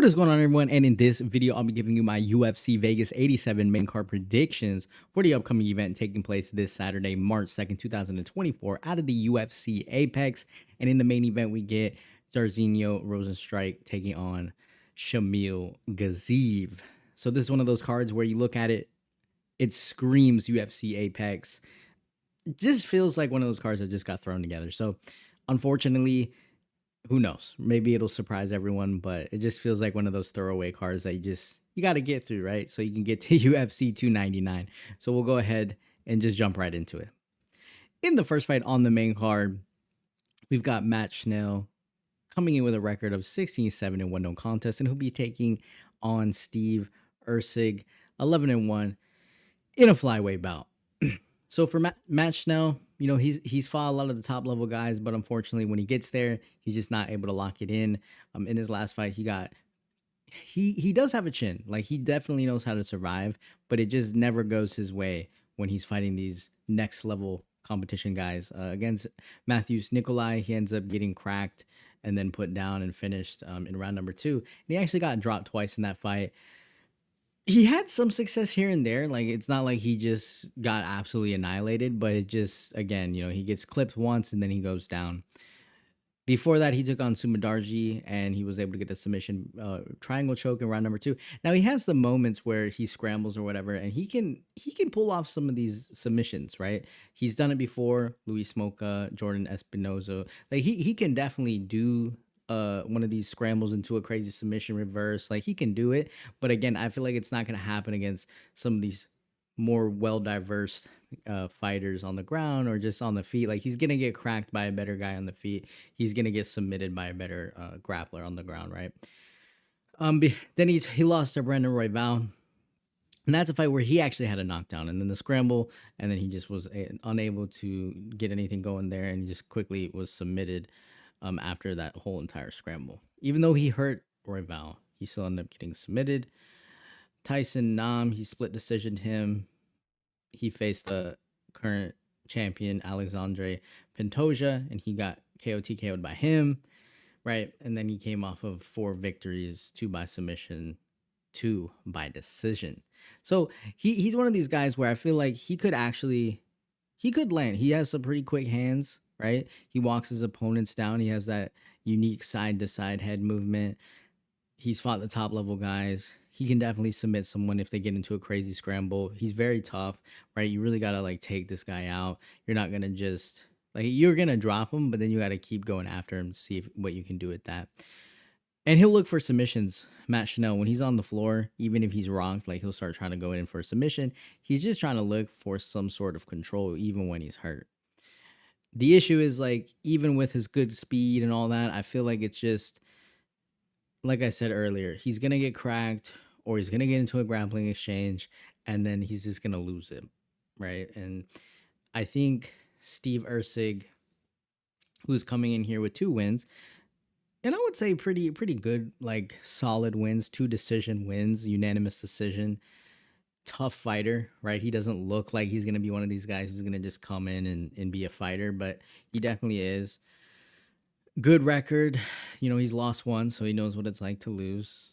What is going on, everyone? And in this video, I'll be giving you my UFC Vegas 87 main card predictions for the upcoming event taking place this Saturday, March 2nd, 2024, out of the UFC Apex. And in the main event, we get Rozenstruik taking on Shamil Gaziev. So this is one of those cards where you look at it, it screams UFC Apex. It just feels like one of those cards that just got thrown together. So unfortunately, who knows? Maybe it'll surprise everyone, but it just feels like one of those throwaway cards that you got to get through, right? So you can get to UFC 299. So we'll go ahead and just jump right into it. In the first fight on the main card, we've got Schnell coming in with a record of 16-7-1 no contest, and he'll be taking on Steve Erceg, 11-1 in a flyweight bout. So for Matt Schnell, you know, he's fought a lot of the top level guys, but unfortunately when he gets there, he's just not able to lock it in. In his last fight, he does have a chin. Like, he definitely knows how to survive, but it just never goes his way when he's fighting these next level competition guys. Against Matthews Nikolai, he ends up getting cracked and then put down and finished in round number 2. And he actually got dropped twice in that fight. He had some success here and there. Like, it's not like he just got absolutely annihilated, but it just, again, you know, he gets clipped once and then he goes down. Before that, he took on Sumadarji and he was able to get the submission triangle choke in round number 2. Now, he has the moments where he scrambles or whatever, and he can pull off some of these submissions, right? He's done it before. Luis Smoka, Jordan Espinoza. Like, he can definitely do one of these scrambles into a crazy submission reverse. Like, he can do it, but again, I feel like it's not going to happen against some of these more well-diverse fighters on the ground or just on the feet. Like, he's gonna get cracked by a better guy on the feet. He's gonna get submitted by a better grappler on the ground, right? Then he lost to Brandon Royval, and that's a fight where he actually had a knockdown, and then the scramble, and then he just was unable to get anything going there, and he just quickly was submitted after that whole entire scramble. Even though he hurt Royval, he still ended up getting submitted. Tyson Nam, he split decisioned him. He faced the current champion Alexandre Pantoja, and he got KO'd by him, right? And then he came off of 4 victories, 2 by submission, 2 by decision. So he's one of these guys where I feel like he could land. He has some pretty quick hands, right? He walks his opponents down. He has that unique side-to-side head movement. He's fought the top level guys. He can definitely submit someone if they get into a crazy scramble. He's very tough, right? You really got to like take this guy out. You're not going to just like, you're going to drop him, but then you got to keep going after him to see what you can do with that. And he'll look for submissions. Matt Schnell, when he's on the floor, even if he's rocked, like, he'll start trying to go in for a submission. He's just trying to look for some sort of control, even when he's hurt. The issue is, like, even with his good speed and all that, I feel like it's just, like I said earlier, he's going to get cracked or he's going to get into a grappling exchange and then he's just going to lose it, right? And I think Steve Erceg, who's coming in here with 2 wins, and I would say pretty good, like, solid wins, 2 decision wins, unanimous decision, tough fighter, right? He doesn't look like he's going to be one of these guys who's going to just come in and be a fighter, but he definitely is. Good record. You know, he's lost once, so he knows what it's like to lose.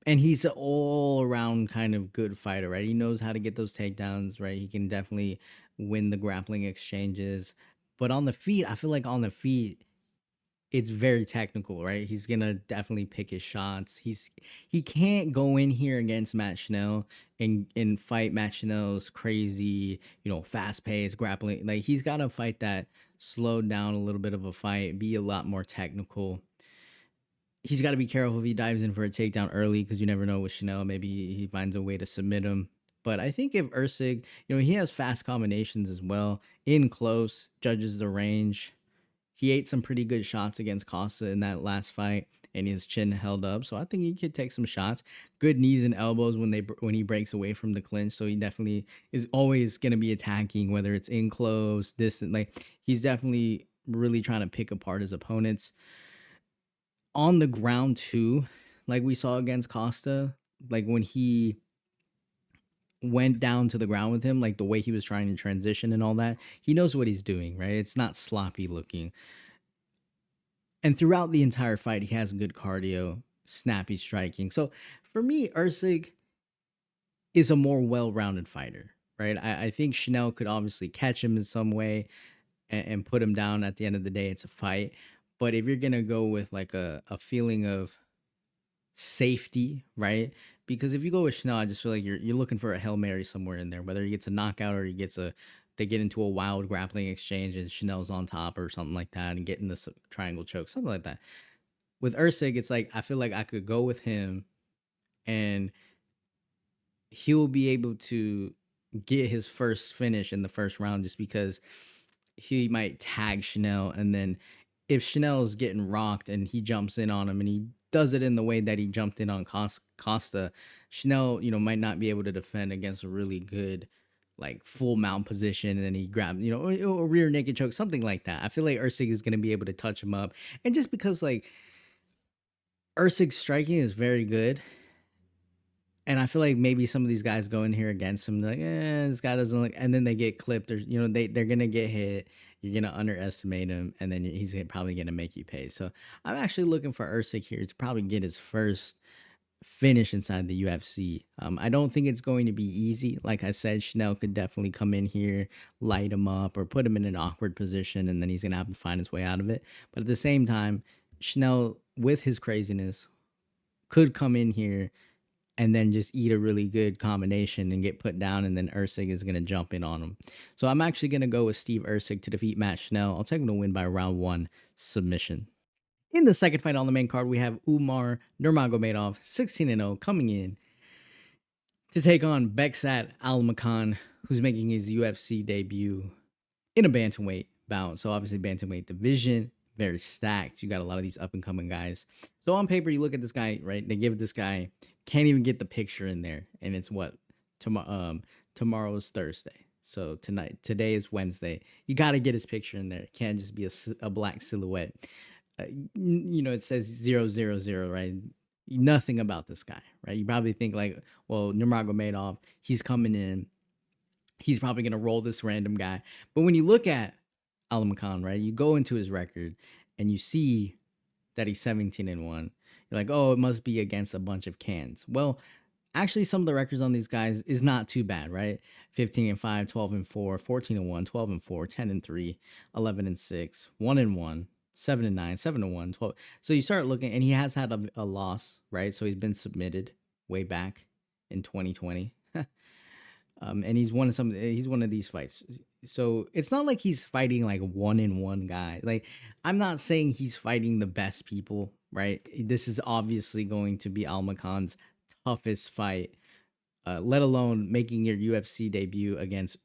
And he's an all-around kind of good fighter, right? He knows how to get those takedowns, right? He can definitely win the grappling exchanges. But on the feet, I feel like on the feet, it's very technical, right? He's going to definitely pick his shots. He can't go in here against Matt Schnell and fight Matt Schnell's crazy, you know, fast-paced grappling. Like, he's got to fight that slowed down a little bit of a fight, be a lot more technical. He's got to be careful if he dives in for a takedown early, because you never know with Schnell. Maybe he finds a way to submit him. But I think if Erceg, you know, he has fast combinations as well. In close, judges the range. He ate some pretty good shots against Costa in that last fight, and his chin held up. So I think he could take some shots. Good knees and elbows when he breaks away from the clinch. So he definitely is always going to be attacking, whether it's in close, distant. Like, he's definitely really trying to pick apart his opponents. On the ground too, like we saw against Costa, like when he went down to the ground with him, like the way he was trying to transition and all that, he knows what he's doing, right? It's not sloppy looking. And throughout the entire fight, he has good cardio. snappy striking. So for me, Erceg is a more well-rounded fighter, right? I think Schnell could obviously catch him in some way and put him down. At the end of the day, it's a fight. But if you're gonna go with like a feeling of safety, right? Because if you go with Schnell, I just feel like you're looking for a Hail Mary somewhere in there, whether he gets a knockout or he gets a they get into a wild grappling exchange and Schnell's on top or something like that and get in this triangle choke, something like that. With Erceg, it's like I feel like I could go with him and he'll be able to get his first finish in the first round just because he might tag Schnell. And then if Schnell's getting rocked and he jumps in on him and he does it in the way that he jumped in on Costa, Schnell, might not be able to defend against a really good like full mount position, and then he grabbed, a rear naked choke, something like that. I feel like Erceg is going to be able to touch him up. And just because like Erceg's striking is very good, and I feel like maybe some of these guys go in here against him, like, this guy doesn't look, and then they get clipped, or they're gonna get hit. You're gonna underestimate him, and then he's probably gonna make you pay. So I'm actually looking for Erceg here to probably get his first finish inside the UFC. I don't think it's going to be easy. Like I said, Schnell could definitely come in here, light him up, or put him in an awkward position, and then he's gonna have to find his way out of it. But at the same time, Schnell, with his craziness, could come in here and then just eat a really good combination and get put down, and then Erceg is going to jump in on him. So I'm actually going to go with Steve Erceg to defeat Matt Schnell. I'll take him to win by round 1 submission. In the second fight on the main card, we have Umar Nurmagomedov, 16-0, coming in to take on Bekzat Almakhan, who's making his UFC debut in a bantamweight bout. So obviously bantamweight division, very stacked. You got a lot of these up-and-coming guys. So on paper, you look at this guy, right? They give this guy, can't even get the picture in there. And it's what? Tomorrow is Thursday. So today is Wednesday. You got to get his picture in there. It can't just be a black silhouette. It says 000, right? Nothing about this guy, right? You probably think like, well, Nurmagomedov, he's coming in. He's probably going to roll this random guy. But when you look at Almakhan, right, you go into his record and you see that he's 17-1. You're like, oh, it must be against a bunch of cans. Well, actually, some of the records on these guys is not too bad, right? 15-5, 12-4, 14-1, 12-4, 10-3, 11-6, 1-1, 7-9, 7-1, 12. So you start looking, and he has had a loss, right? So he's been submitted way back in 2020. And he's won one of these fights. So it's not like he's fighting like 1-1 guy. Like, I'm not saying he's fighting the best people, right? This is obviously going to be Almakhan's toughest fight, let alone making your UFC debut against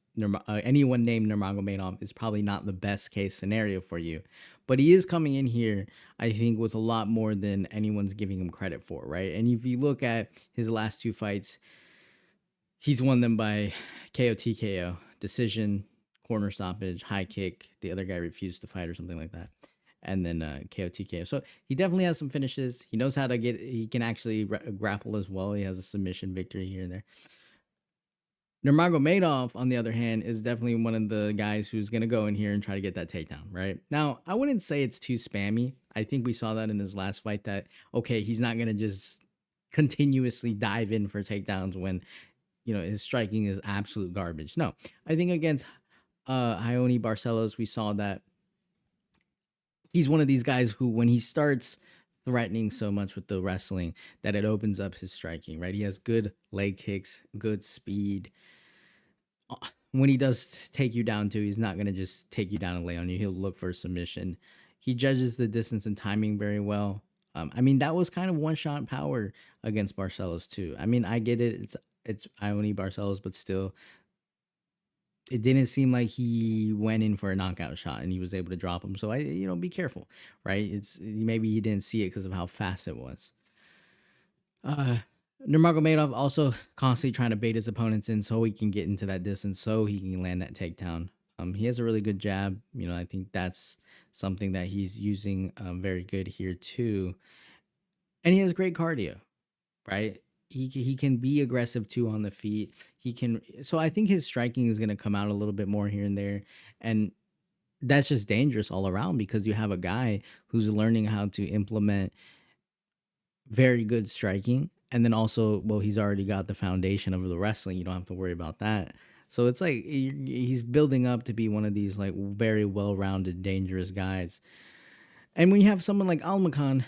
anyone named Nurmagomedov is probably not the best case scenario for you. But he is coming in here, I think, with a lot more than anyone's giving him credit for, right? And if you look at his last 2 fights, he's won them by KO TKO, decision, corner stoppage, high kick. The other guy refused to fight or something like that. And then KO TKO. So he definitely has some finishes. He knows how to he can actually grapple as well. He has a submission victory here and there. Nurmagomedov, on the other hand, is definitely one of the guys who's going to go in here and try to get that takedown, right? Now, I wouldn't say it's too spammy. I think we saw that in his last fight that, okay, he's not going to just continuously dive in for takedowns when, his striking is absolute garbage. No, I think against Ione Barcelos, we saw that he's one of these guys who, when he starts threatening so much with the wrestling, that it opens up his striking, right? He has good leg kicks, good speed. When he does take you down too, he's not going to just take you down and lay on you. He'll look for a submission. He judges the distance and timing very well. That was kind of one-shot power against Barcelos too. I get it. It's Ione Barcelos, but still, it didn't seem like he went in for a knockout shot and he was able to drop him. So be careful, right? Maybe he didn't see it because of how fast it was. Nurmagomedov also constantly trying to bait his opponents in so he can get into that distance, so he can land that takedown. He has a really good jab. I think that's something that he's using very good here too. And he has great cardio, right? He can be aggressive too on the feet. So I think his striking is going to come out a little bit more here and there. And that's just dangerous all around because you have a guy who's learning how to implement very good striking. And then also, well, he's already got the foundation of the wrestling. You don't have to worry about that. So it's like he's building up to be one of these like very well-rounded, dangerous guys. And when you have someone like Almakhan,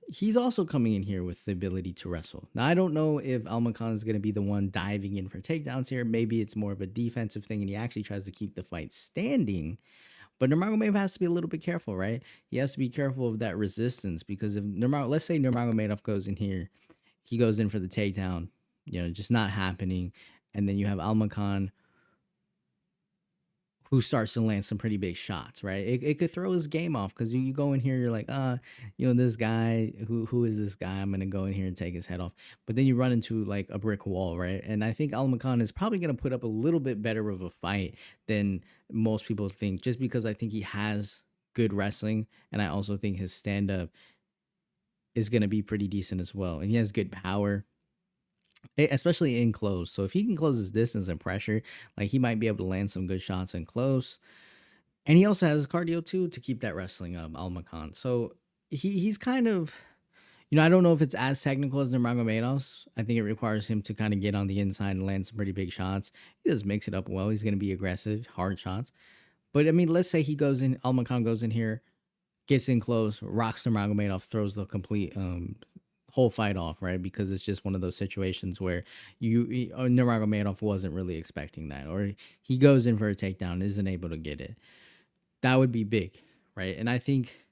he's also coming in here with the ability to wrestle. Now, I don't know if Almakhan is going to be the one diving in for takedowns here. Maybe it's more of a defensive thing and he actually tries to keep the fight standing. But Nurmagomedov has to be a little bit careful, right? He has to be careful of that resistance because if let's say Nurmagomedov goes in here, he goes in for the takedown, just not happening. And then you have Almakhan who starts to land some pretty big shots, right? It could throw his game off because you go in here, you're like, this guy, who is this guy? I'm gonna go in here and take his head off. But then you run into like a brick wall, right? And I think Almakhan is probably gonna put up a little bit better of a fight than most people think, just because I think he has good wrestling, and I also think his stand up is gonna be pretty decent as well, and he has good power. Especially in close. So if he can close his distance and pressure, like he might be able to land some good shots in close. And he also has cardio too to keep that wrestling up, Almakhan. So he's kind of, I don't know if it's as technical as Nurmagomedov's. I think it requires him to kind of get on the inside and land some pretty big shots. He does mix it up well. He's going to be aggressive, hard shots. But I mean, let's say Almakhan goes in here, gets in close, rocks Nurmagomedov, throws the complete whole fight off, right? Because it's just one of those situations where Nurmagomedov wasn't really expecting that, or he goes in for a takedown, isn't able to get it. That would be big, right? And I think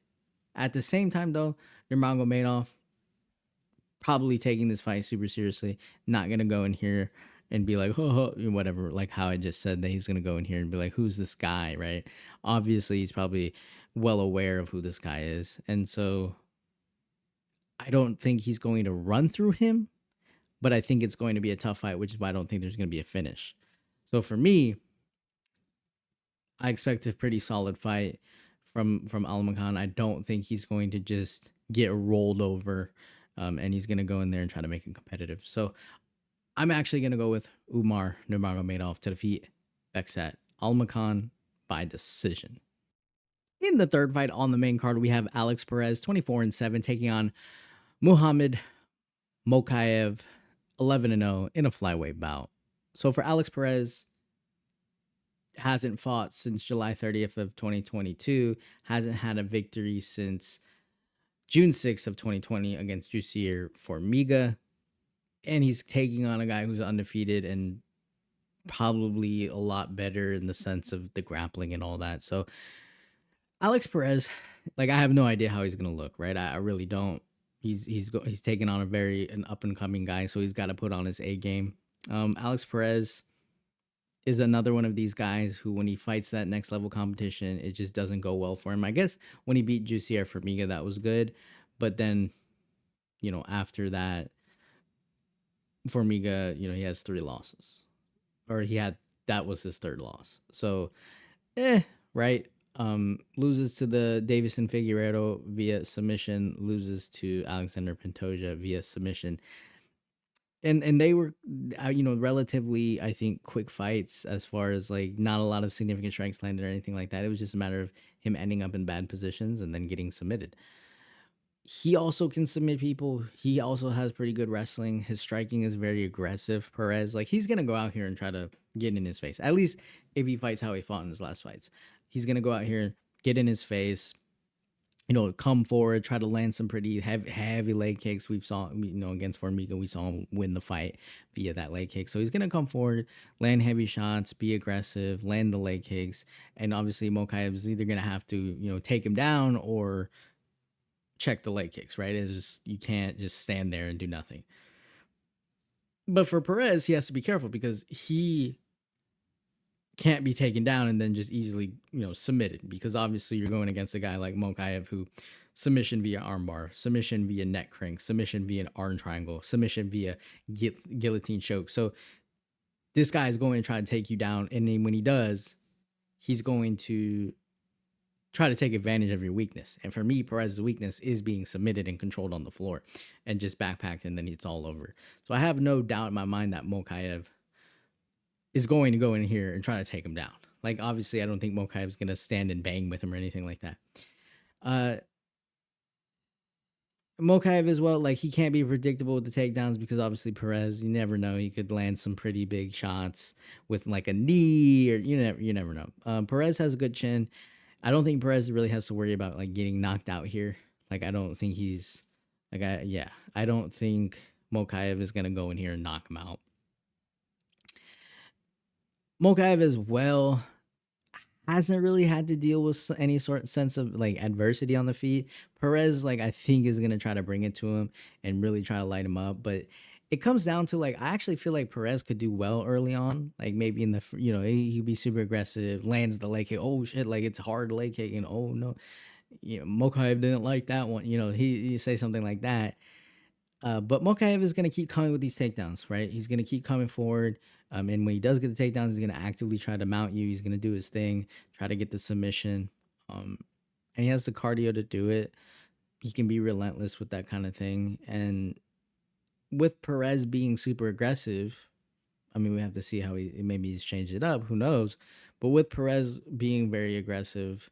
at the same time, though, Nurmagomedov probably taking this fight super seriously, not gonna go in here and be like, oh, whatever, like how I just said that he's gonna go in here and be like, who's this guy, right? Obviously, he's probably well aware of who this guy is, and so I don't think he's going to run through him, but I think it's going to be a tough fight, which is why I don't think there's going to be a finish. So for me, I expect a pretty solid fight from Almakhan. I don't think he's going to just get rolled over, and he's going to go in there and try to make it competitive. So I'm actually going to go with Umar Nurmagomedov to defeat Bekzat Almakhan by decision. In the third fight on the main card, we have Alex Perez, 24-7, taking on Muhammad Mokaev, 11-0 in a flyweight bout. So for Alex Perez, hasn't fought since July 30th of 2022, hasn't had a victory since June 6th of 2020 against Jussier Formiga, and he's taking on a guy who's undefeated and probably a lot better in the sense of the grappling and all that. So Alex Perez, like, I have no idea how he's gonna look, right? I really don't. He's taking on an up and coming guy, so he's got to put on his A game. Alex Perez is another one of these guys who, when he fights that next level competition, it just doesn't go well for him. I guess when he beat Jussier Formiga, that was good, but then, after that, Formiga, he has 3 losses, or that was his 3rd loss. So, right. Loses to the Davison Figueiredo via submission, loses to Alexander Pantoja via submission. And they were, relatively, I think, quick fights as far as like not a lot of significant strikes landed or anything like that. It was just a matter of him ending up in bad positions and then getting submitted. He also can submit people. He also has pretty good wrestling. His striking is very aggressive. Perez, like, he's gonna go out here and try to get in his face. At least if he fights how he fought in his last fights, he's gonna go out here, get in his face, come forward, try to land some pretty heavy leg kicks. We've saw, against Formiga, we saw him win the fight via that leg kick. So he's gonna come forward, land heavy shots, be aggressive, land the leg kicks, and obviously Mokaev is either gonna have to, take him down or check the leg kicks, right? It's just, you can't just stand there and do nothing. But for Perez, he has to be careful because he can't be taken down and then just easily, submitted, because obviously you're going against a guy like Mokaev who submission via armbar, submission via neck crank, submission via an arm triangle, submission via guillotine choke. So this guy is going to try to take you down, and then when he does, he's going to try to take advantage of your weakness. And for me, Perez's weakness is being submitted and controlled on the floor and just backpacked, and then it's all over. So I have no doubt in my mind that Mokaev is going to go in here and try to take him down. Like, obviously, I don't think Mokaev is going to stand and bang with him or anything like that. Mokaev as well, like he can't be predictable with the takedowns because obviously Perez, you never know, he could land some pretty big shots with like a knee, or you never know. Perez has a good chin. I don't think Perez really has to worry about like getting knocked out here. Like I don't think he's like I don't think Mokaev is gonna go in here and knock him out. Mokaev as well hasn't really had to deal with any sort of sense of like adversity on the feet. Perez, like I think, is gonna try to bring it to him and really try to light him up. But it comes down to like I actually feel like Perez could do well early on, like maybe in the he'd be super aggressive, lands the leg kick. Oh shit, like it's hard leg kick, and oh no, Mokaev didn't like that one. He say something like that. But Mokaev is going to keep coming with these takedowns, right? He's going to keep coming forward. And when he does get the takedowns, he's going to actively try to mount you. He's going to do his thing, try to get the submission. And he has the cardio to do it. He can be relentless with that kind of thing. And with Perez being super aggressive, I mean, we have to see how maybe he's changed it up. Who knows? But with Perez being very aggressive,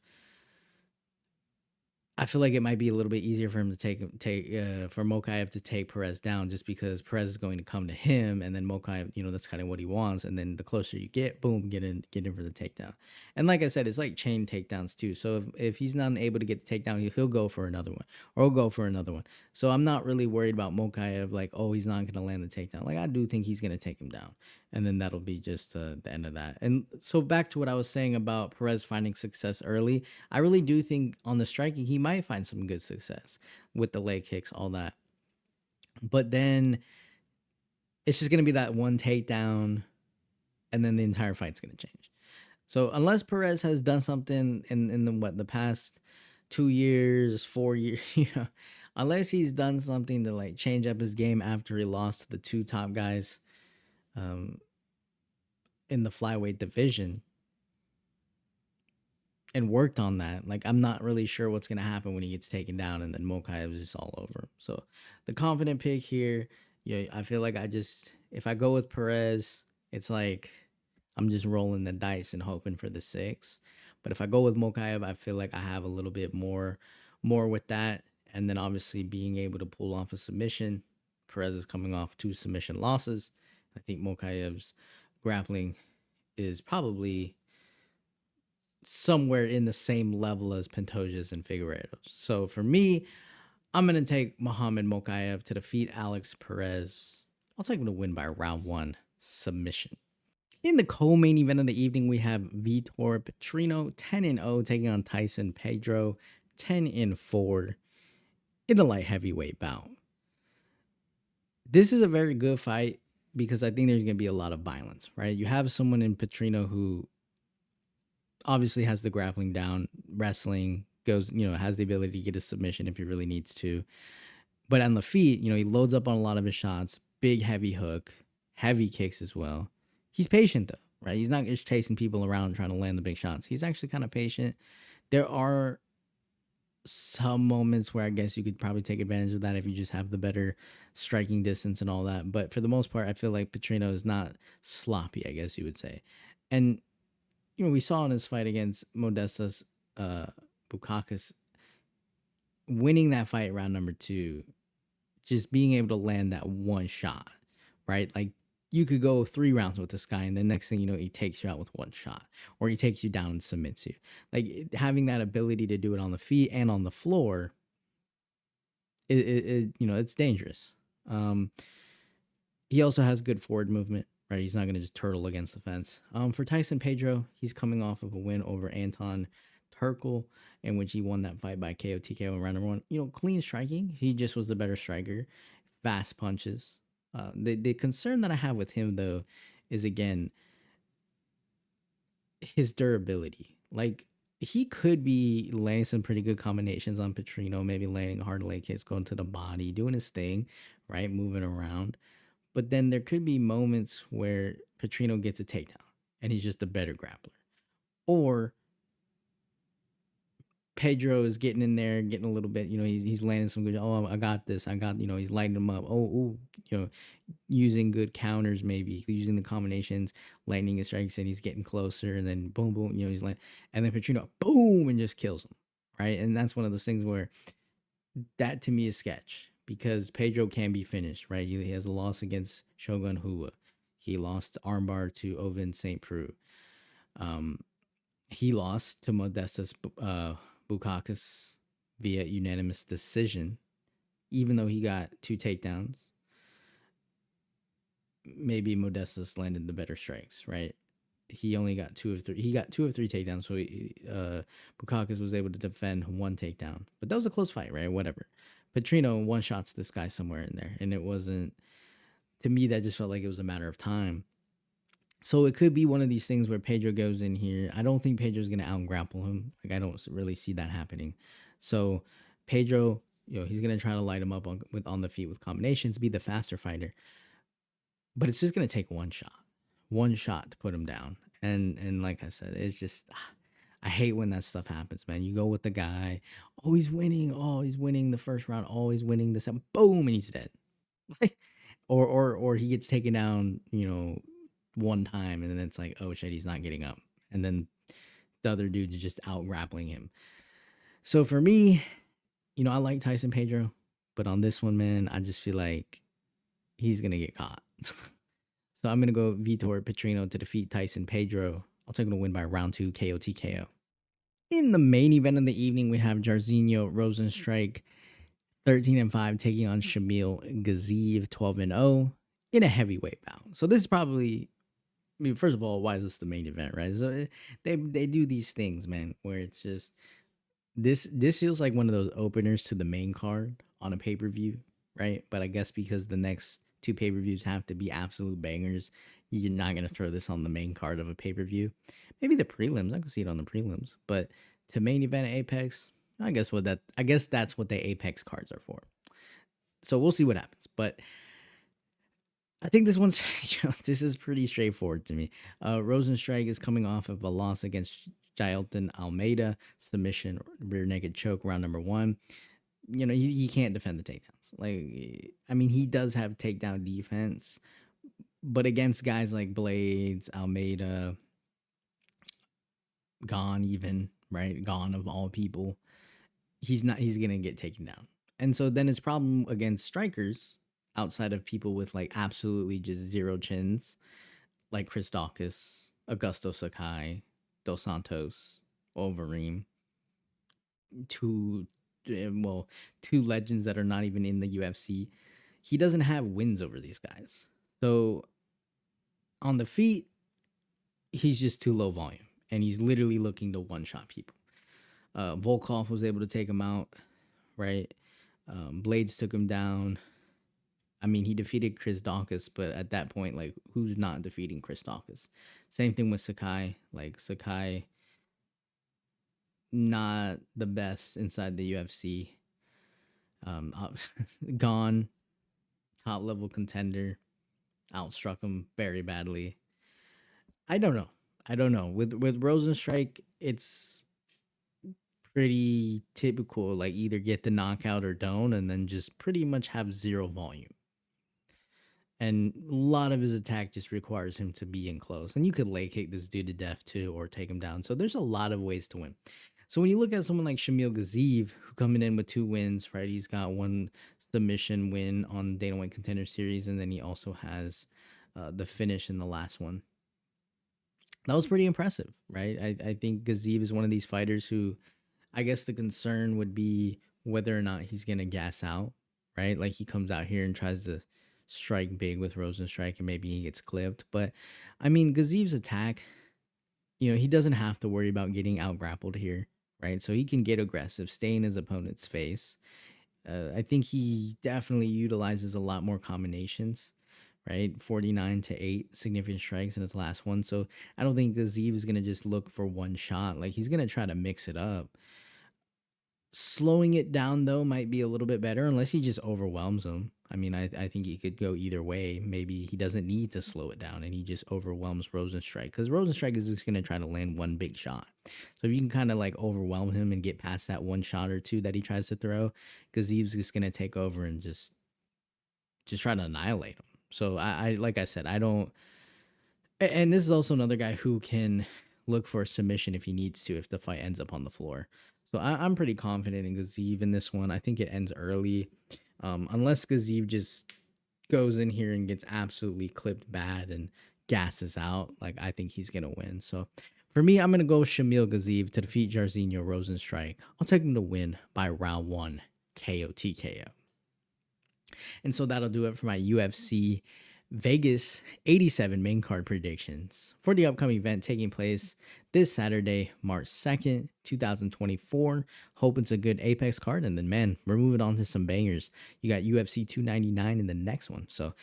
I feel like it might be a little bit easier for him to take for Mokaev to take Perez down, just because Perez is going to come to him, and then Mokaev, that's kind of what he wants. And then the closer you get, boom, get in for the takedown. And like I said, it's like chain takedowns too. So if he's not able to get the takedown, he'll go for another one, or he'll go for another one. So I'm not really worried about Mokaev, like, oh, he's not going to land the takedown. Like I do think he's going to take him down, and then that'll be just the end of that. And so back to what I was saying about Perez finding success early, I really do think on the striking he might find some good success with the leg kicks, all that. But then it's just going to be that one takedown, and then the entire fight's going to change. So unless Perez has done something in the past 2 years, 4 years, unless he's done something to like change up his game after he lost to the two top guys in the flyweight division and worked on that, like I'm not really sure what's gonna happen when he gets taken down, and then Mokaev is just all over him. So the confident pick here, I feel like if I go with Perez, it's like I'm just rolling the dice and hoping for the 6. But if I go with Mokaev, I feel like I have a little bit more with that, and then obviously being able to pull off a submission. Perez is coming off 2 submission losses. I think Mokaev's grappling is probably somewhere in the same level as Pantoja's and Figueiredo's. So for me, I'm going to take Muhammad Mokaev to defeat Alex Perez. I'll take him to win by round 1 submission. In the co-main event of the evening, we have Vitor Petrino 10-0 taking on Tyson Pedro 10-4 in a light heavyweight bout. This is a very good fight because I think there's going to be a lot of violence, right? You have someone in Petrino who obviously has the grappling down, wrestling, goes, has the ability to get a submission if he really needs to. But on the feet, he loads up on a lot of his shots, big heavy hook, heavy kicks as well. He's patient though, right? He's not just chasing people around trying to land the big shots. He's actually kind of patient. There are some moments where I guess you could probably take advantage of that if you just have the better striking distance and all that. But for the most part, I feel like Petrino is not sloppy, I guess you would say. And we saw in his fight against Modestas Bukakas, winning that fight round number 2, just being able to land that one shot, right? Like you could go 3 rounds with this guy, and the next thing you know, he takes you out with one shot, or he takes you down and submits you. Like having that ability to do it on the feet and on the floor, it's dangerous. He also has good forward movement. Right, he's not going to just turtle against the fence. For Tyson Pedro, he's coming off of a win over Anton Turkel, in which he won that fight by KO TKO in round number 1. Clean striking. He just was the better striker. Fast punches. The concern that I have with him, though, is, again, his durability. Like, he could be laying some pretty good combinations on Petrino, maybe landing hard leg kicks, going to the body, doing his thing, right, moving around. But then there could be moments where Petrino gets a takedown and he's just a better grappler. Or Pedro is getting in there, getting a little bit, he's landing some good, I got this. He's lighting him up. Using good counters, maybe using the combinations, lightning his strikes, and he's getting closer, and then boom, boom, he's like, and then Petrino, boom, and just kills him, right? And that's one of those things where that to me is sketch because Pedro can be finished, right? He has a loss against Shogun Hua. He lost armbar to Ovin St. Preux. Um, he lost to Modestas Bukakis via unanimous decision, even though he got 2 takedowns. Maybe Modestas landed the better strikes, right? He only got 2 of 3. He got 2 of 3 takedowns, so Bukakis was able to defend 1 takedown. But that was a close fight, right? Whatever. Petrino one-shots this guy somewhere in there, and it wasn't. To me, that just felt like it was a matter of time. So it could be one of these things where Pedro goes in here. I don't think Pedro's going to out-grapple him. Like, I don't really see that happening. So Pedro, he's going to try to light him up on the feet with combinations, be the faster fighter. But it's just going to take one shot to put him down. And like I said, it's just, I hate when that stuff happens, man. You go with the guy, oh, he's winning. Oh, he's winning the first round. Oh, he's winning the second. Boom, and he's dead. or he gets taken down, one time, and then it's like, oh shit, he's not getting up. And then the other dude is just out grappling him. So for me, I like Tyson Pedro, but on this one, man, I just feel like he's going to get caught. So I'm going to go Vitor Petrino to defeat Tyson Pedro. I'll take him to win by round 2 KO TKO. In the main event of the evening, we have Jairzinho Rozenstruik 13-5 taking on Shamil Gaziev 12-0 in a heavyweight bout. So this is probably, first of all, why is this the main event, right? So they do these things, man, where it's just this feels like one of those openers to the main card on a pay-per-view, right? But I guess because the next 2 pay-per-views have to be absolute bangers, you're not going to throw this on the main card of a pay-per-view. Maybe the prelims. I can see it on the prelims. But to main event Apex, I guess that's what the Apex cards are for. So we'll see what happens. But I think this one's, this is pretty straightforward to me. Rozenstruik is coming off of a loss against Jailton Almeida, submission, rear naked choke, round number 1. He can't defend the takedowns. He does have takedown defense, but against guys like Blades, Almeida, Gone even, right? Gone of all people, he's going to get taken down. And so then his problem against strikers outside of people with absolutely just 0 chins, like Chris Daukaus, Augusto Sakai, Dos Santos, Overeem, 2 legends that are not even in the UFC. He doesn't have wins over these guys. So on the feet, he's just too low volume, and he's literally looking to one-shot people. Volkov was able to take him out, right? Blades took him down. He defeated Chris Daukaus, but at that point, who's not defeating Chris Daukaus? Same thing with Sakai. Sakai, not the best inside the UFC. Gone, top level contender, outstruck him very badly. I don't know. With Rozenstruik, it's pretty typical. Either get the knockout or don't, and then just pretty much have 0 volume. And a lot of his attack just requires him to be in close. And you could leg kick this dude to death too, or take him down. So there's a lot of ways to win. So when you look at someone like Shamil Gaziev, who coming in with 2 wins, right? He's got 1 submission win on Dana White Contender Series, and then he also has the finish in the last one. That was pretty impressive, right? I think Gaziev is one of these fighters who, I guess the concern would be whether or not he's going to gas out, right? He comes out here and tries to strike big with Rozenstruik and maybe he gets clipped. But Gaziev's attack, he doesn't have to worry about getting out grappled here, right? So he can get aggressive, stay in his opponent's face. I think he definitely utilizes a lot more combinations, right? 49-8 significant strikes in his last one. So I don't think Gaziev is going to just look for one shot. He's going to try to mix it up. Slowing it down, though, might be a little bit better unless he just overwhelms him. I think he could go either way. Maybe he doesn't need to slow it down and he just overwhelms Rozenstruik, because Rozenstruik is just going to try to land one big shot. So if you can kind of overwhelm him and get past that 1 shot or 2 that he tries to throw, Gaziev's just going to take over and just try to annihilate him. So I like I said, I don't. And this is also another guy who can look for a submission if he needs to, if the fight ends up on the floor. So I'm pretty confident in Gaziev in this one. I think it ends early. Unless Gaziev just goes in here and gets absolutely clipped bad and gasses out, like I think he's gonna win. So for me, I'm gonna go Shamil Gaziev to defeat Jairzinho Rozenstruik. I'll take him to win by round 1 KO TKO. And so that'll do it for my UFC Vegas 87 main card predictions for the upcoming event taking place this Saturday, March 2nd, 2024. Hope it's a good Apex card. And then, man, we're moving on to some bangers. You got UFC 299 in the next one. So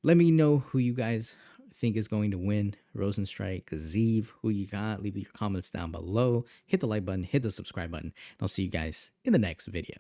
let me know who you guys think is going to win. Rozenstruik, Gaziev, who you got. Leave your comments down below. Hit the like button, hit the subscribe button. And I'll see you guys in the next video.